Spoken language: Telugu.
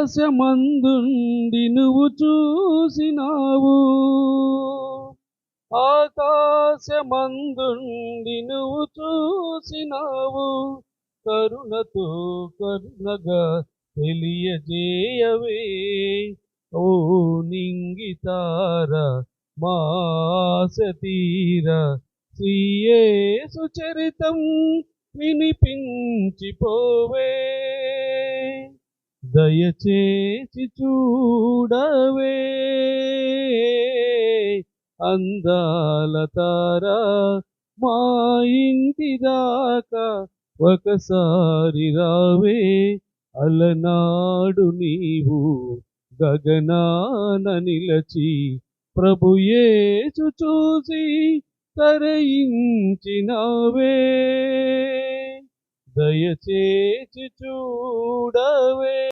ఆకాశమందుండి నువ్వు చూసినావు, ఆకాశమందుండి నువ్వు చూసినావు, కరుణగా తెలియజేయవే. ఓ నింగితార మాస తీర, శ్రీయేసు చరితం వినిపించిపోవే. దయచేసి చూడవే అందాల తారా, మా ఇంటి దాకా ఒకసారి రావే. అలనాడు నీవు గగనాన నిలచి ప్రభు యేసు చూసి తరయించినావే. దయచేసి చూడవే.